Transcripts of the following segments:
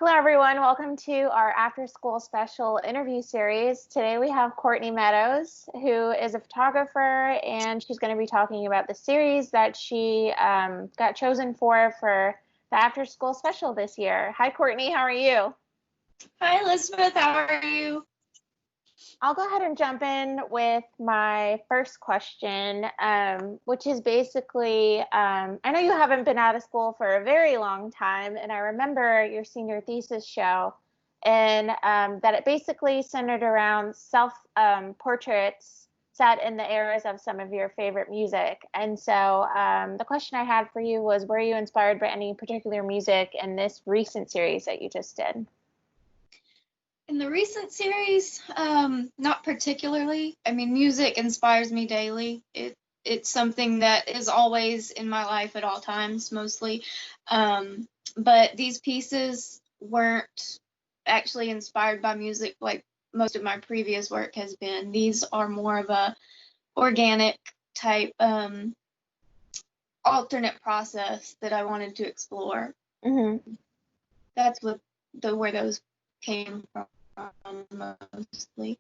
Hello, everyone. Welcome to our after school special interview series. Today we have Courtni Meadows, who is a photographer, and she's going to be talking about the series that she got chosen for the after school special this year. Hi, Courtni. How are you? Hi, Elizabeth. How are you? I'll go ahead and jump in with my first question, which is basically, I know you haven't been out of school for a very long time, and I remember your senior thesis show, and that it basically centered around self-portraits set in the eras of some of your favorite music. And so the question I had for you was, were you inspired by any particular music in this recent series that you just did? In the recent series, not particularly. I mean, music inspires me daily. It's something that is always in my life at all times, mostly. But these pieces weren't actually inspired by music like most of my previous work has been. These are more of a organic type alternate process that I wanted to explore. Mm-hmm. That's where those came from mostly.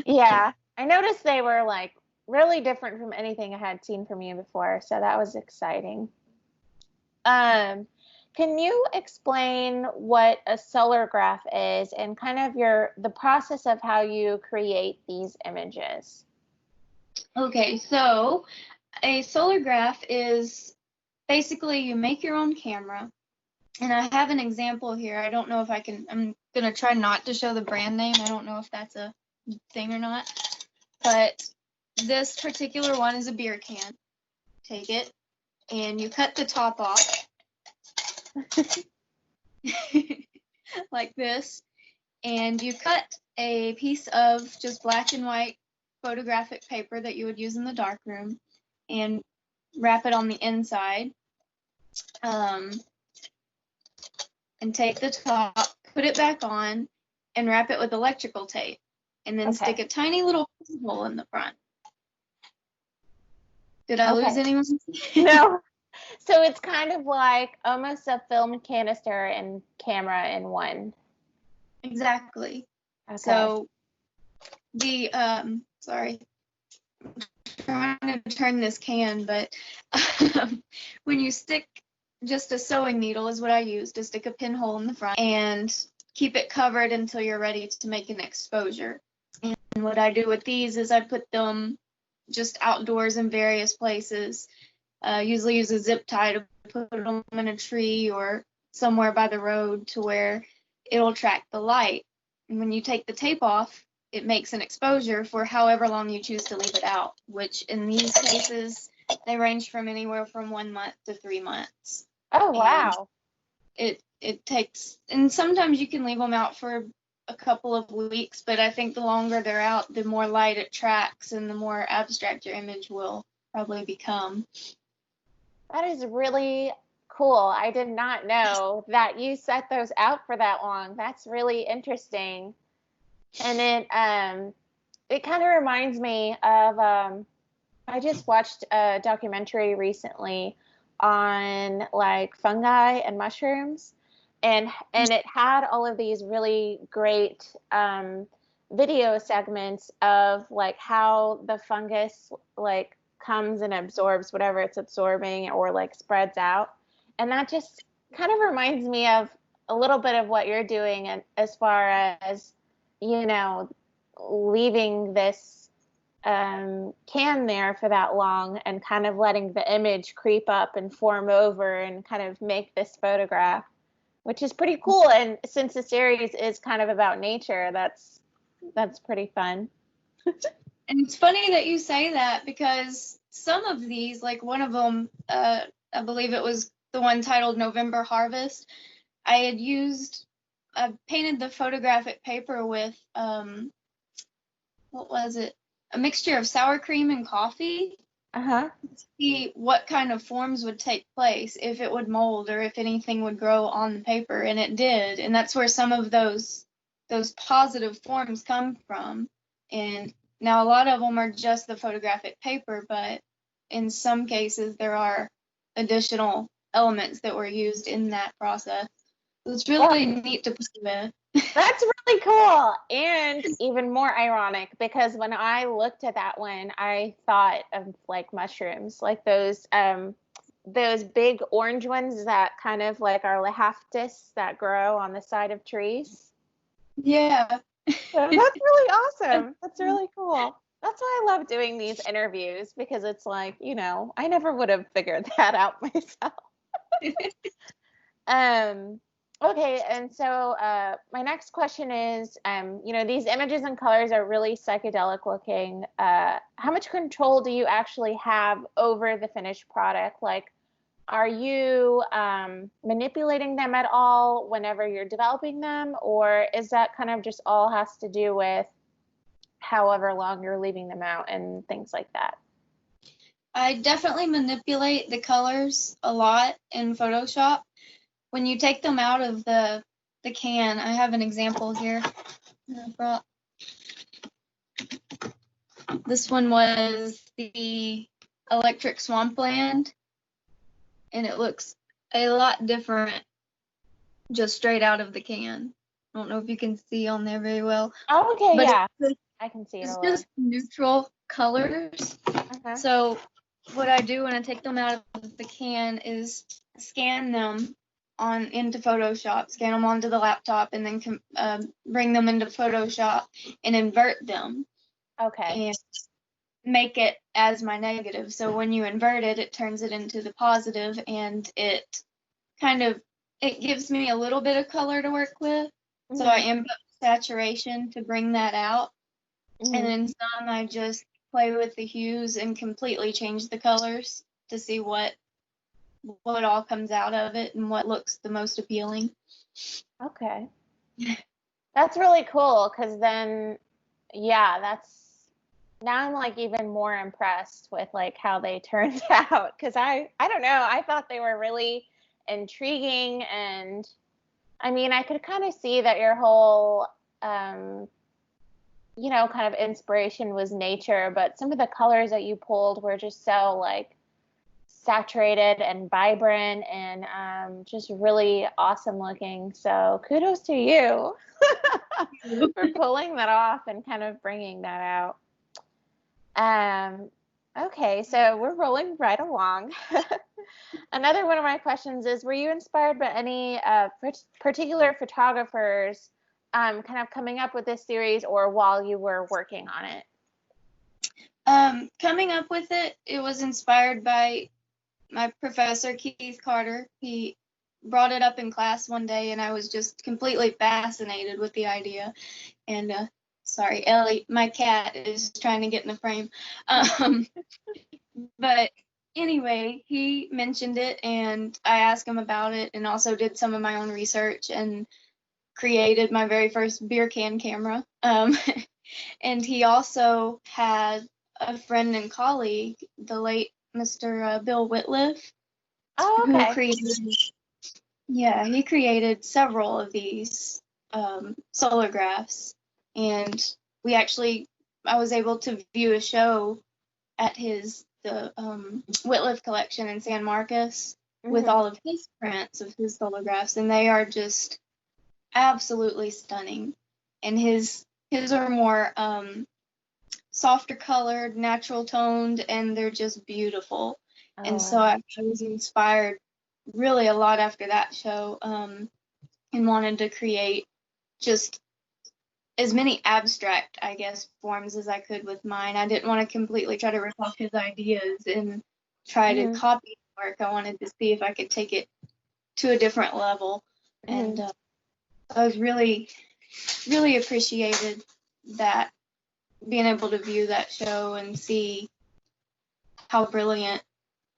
Yeah, I noticed they were like really different from anything I had seen from you before, so that was exciting. Um, can you explain what a solargraph is and kind of the process of how you create these images? Okay, so a solargraph is basically you make your own camera. And I have an example here. I don't know if I'm going to try not to show the brand name. I don't know if that's a thing or not. But this particular one is a beer can. Take it and you cut the top off like this. And you cut a piece of just black and white photographic paper that you would use in the darkroom and wrap it on the inside. And take the top, put it back on, and wrap it with electrical tape. And then stick a tiny little hole in the front. Did I lose anyone? No. So it's kind of like almost a film canister and camera in one. Exactly. Okay. So the sorry, I'm trying to turn this can, but when you stick just a sewing needle is what I use to stick a pinhole in the front and keep it covered until you're ready to make an exposure. And what I do with these is I put them just outdoors in various places. Usually use a zip tie to put them in a tree or somewhere by the road to where it'll track the light. And when you take the tape off, it makes an exposure for however long you choose to leave it out, which in these cases, they range from anywhere from 1 month to 3 months. Oh, wow. And it takes, and sometimes you can leave them out for a couple of weeks, but I think the longer they're out, the more light it tracks and the more abstract your image will probably become. That is really cool. I did not know that you set those out for that long. That's really interesting. And it kind of reminds me of I just watched a documentary recently on like fungi and mushrooms, and it had all of these really great video segments of like how the fungus like comes and absorbs whatever it's absorbing or like spreads out. And that just kind of reminds me of a little bit of what you're doing, and as far as, you know, leaving this can there for that long and kind of letting the image creep up and form over and kind of make this photograph, which is pretty cool. And since the series is kind of about nature, that's pretty fun. And it's funny that you say that because some of these, like one of them, I believe it was the one titled November Harvest, I painted the photographic paper with, what was it? A mixture of sour cream and coffee. Uh-huh. To see what kind of forms would take place, if it would mold or if anything would grow on the paper, and it did. And that's where some of those positive forms come from. And now a lot of them are just the photographic paper, but in some cases there are additional elements that were used in that process. It's Well, really neat to play with. that's really cool and even more ironic because when I looked at that one, I thought of like mushrooms, like those big orange ones that kind of like are leaftis that grow on the side of trees. Yeah. So that's really awesome. That's really cool. That's why I love doing these interviews because it's like, I never would have figured that out myself. Um, okay, and so my next question is, these images and colors are really psychedelic looking. How much control do you actually have over the finished product? Like, are you manipulating them at all whenever you're developing them, or is that kind of just all has to do with however long you're leaving them out and things like that? I definitely manipulate the colors a lot in Photoshop. When you take them out of the can, I have an example here. I brought. This one was the electric swampland, and it looks a lot different just straight out of the can. I don't know if you can see on there very well, Oh, okay, but yeah, I can see it a it's little. just neutral colors. Uh-huh. So what I do when I take them out of the can is scan them on into Photoshop, scan them onto the laptop, and then bring them into Photoshop and invert them Okay. and make it as my negative. So when you invert it, it turns it into the positive, and it gives me a little bit of color to work with. So I Mhm. input saturation to bring that out, and Mhm. then some I just play with the hues and completely change the colors to see what all comes out of it and what looks the most appealing. Okay. That's really cool because then, yeah, now I'm like even more impressed with like how they turned out because I don't know, I thought they were really intriguing and I mean, I could kind of see that your whole um, kind of inspiration was nature, but some of the colors that you pulled were just so like saturated and vibrant and just really awesome looking. So kudos to you for pulling that off and kind of bringing that out. Okay, so we're rolling right along. Another one of my questions is, were you inspired by any particular photographers kind of coming up with this series or while you were working on it? Coming up with it, it was inspired by my professor, Keith Carter. He brought it up in class one day, and I was just completely fascinated with the idea. And sorry, Ellie, my cat is trying to get in the frame. But anyway, he mentioned it, and I asked him about it, and also did some of my own research and created my very first beer can camera. And he also had a friend and colleague, the late Mr. Bill Whitliff, Oh, who okay. created several of these solargraphs, and I was able to view a show at the Whitliff collection in San Marcos with Hmm. all of his prints of his solargraphs, and they are just absolutely stunning. And his are more softer colored, natural toned, and they're just beautiful. Oh, And so wow. I was inspired really a lot after that show, and wanted to create just as many abstract, I guess, forms as I could with mine. I didn't want to completely try to rip off his ideas and try to Hmm. copy his work. I wanted to see if I could take it to a different level. Hmm. And I was really, really appreciated that, being able to view that show and see how brilliant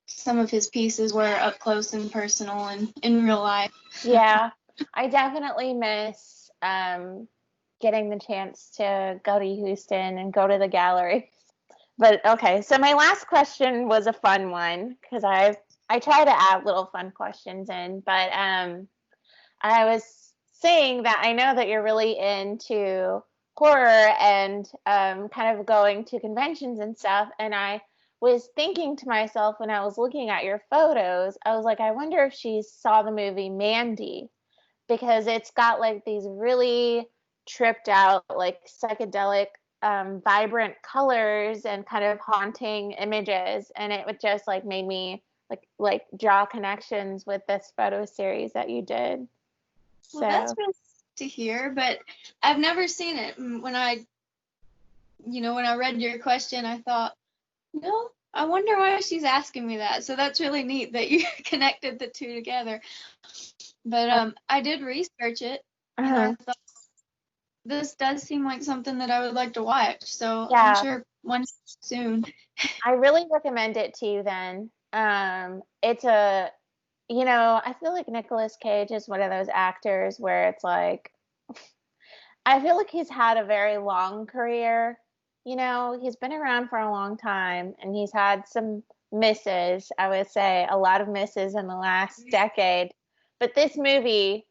some of his pieces were up close and personal and in real life. Yeah, I definitely miss getting the chance to go to Houston and go to the gallery. But okay, so my last question was a fun one because I try to add little fun questions in, but I was saying that I know that you're really into horror and kind of going to conventions and stuff, and I was thinking to myself when I was looking at your photos, I was like, I wonder if she saw the movie Mandy because it's got like these really tripped out, like psychedelic, vibrant colors and kind of haunting images, and it would just like made me like draw connections with this photo series that you did. Well, that's So really to hear, but I've never seen it. When I read your question, I thought, no, I wonder why she's asking me that. So that's really neat that you connected the two together. But I did research it, and I thought this does seem like something that I would like to watch. So I'm yeah, sure one soon. I really recommend it to you then. It's a, I feel like Nicolas Cage is one of those actors where it's like, I feel like he's had a very long career. He's been around for a long time and he's had some misses, I would say, a lot of misses in the last decade. But this movie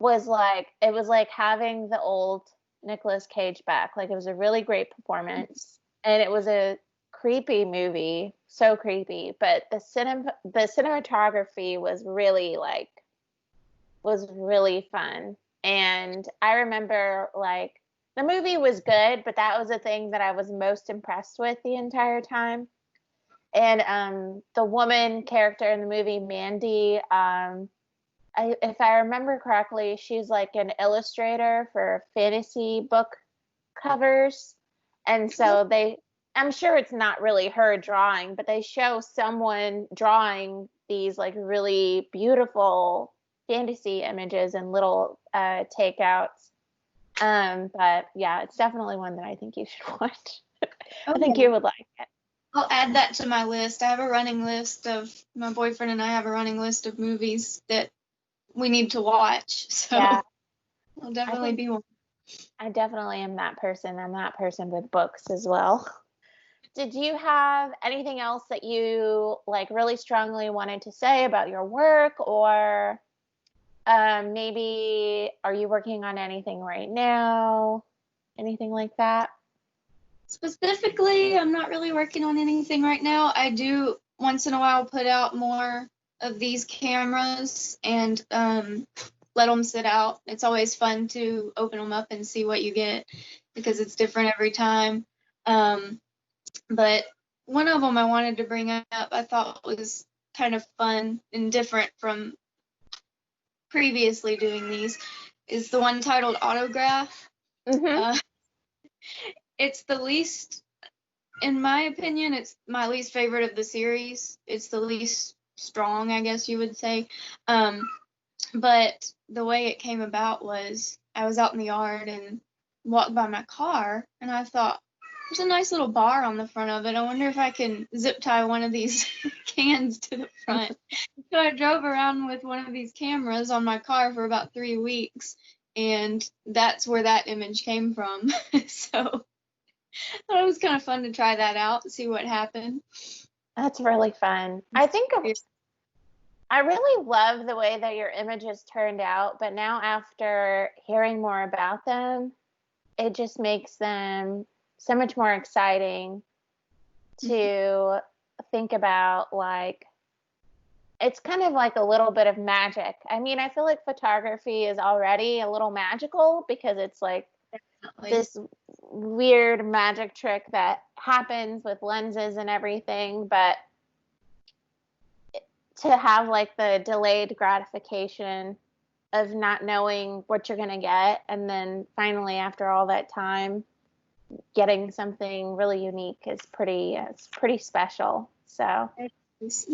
it was like having the old Nicolas Cage back. Like it was a really great performance and it was a creepy movie, so creepy, but the cinematography was really fun. And I remember like the movie was good, but that was the thing that I was most impressed with the entire time. And the woman character in the movie, Mandy, if I remember correctly, she's like an illustrator for fantasy book covers. And so I'm sure it's not really her drawing, but they show someone drawing these like really beautiful fantasy images and little takeouts. But yeah, it's definitely one that I think you should watch. I think you would like it. I'll add that to my list. I have a running list my boyfriend and I have a running list of movies that we need to watch. So Yeah, I'll definitely be one. I definitely am that person. I'm that person with books as well. Did you have anything else that you like really strongly wanted to say about your work, or maybe are you working on anything right now? Anything like that? Specifically, I'm not really working on anything right now. I do once in a while put out more of these cameras and let them sit out. It's always fun to open them up and see what you get because it's different every time. But one of them I wanted to bring up, I thought was kind of fun and different from previously doing these, is the one titled Autograph. Mm-hmm. It's the least, in my opinion, it's my least favorite of the series. It's the least strong, I guess you would say. But the way it came about was I was out in the yard and walked by my car, and I thought, there's a nice little bar on the front of it. I wonder if I can zip tie one of these cans to the front. So I drove around with one of these cameras on my car for about 3 weeks, and that's where that image came from. So I thought it was kind of fun to try that out, see what happened. That's really fun. I really love the way that your images turned out, but now after hearing more about them, it just makes them so much more exciting to think about. Like, it's kind of like a little bit of magic. I mean, I feel like photography is already a little magical because it's like this weird magic trick that happens with lenses and everything, but to have like the delayed gratification of not knowing what you're going to get, and then finally after all that time getting something really unique is it's pretty special. So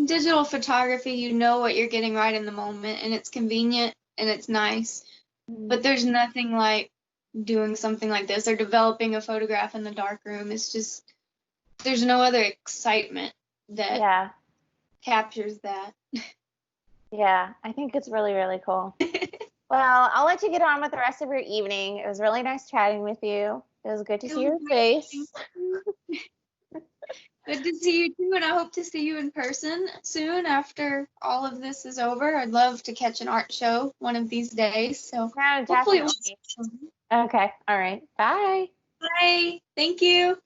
digital photography, you know what you're getting right in the moment, and it's convenient and it's nice. But there's nothing like doing something like this or developing a photograph in the darkroom. It's just, there's no other excitement that captures that. Yeah, I think it's really, really cool. Well, I'll let you get on with the rest of your evening. It was really nice chatting with you. It was good to see your face. Good to see you too, and I hope to see you in person soon after all of this is over. I'd love to catch an art show one of these days. So No, definitely. Okay. All right. Bye. Bye. Thank you.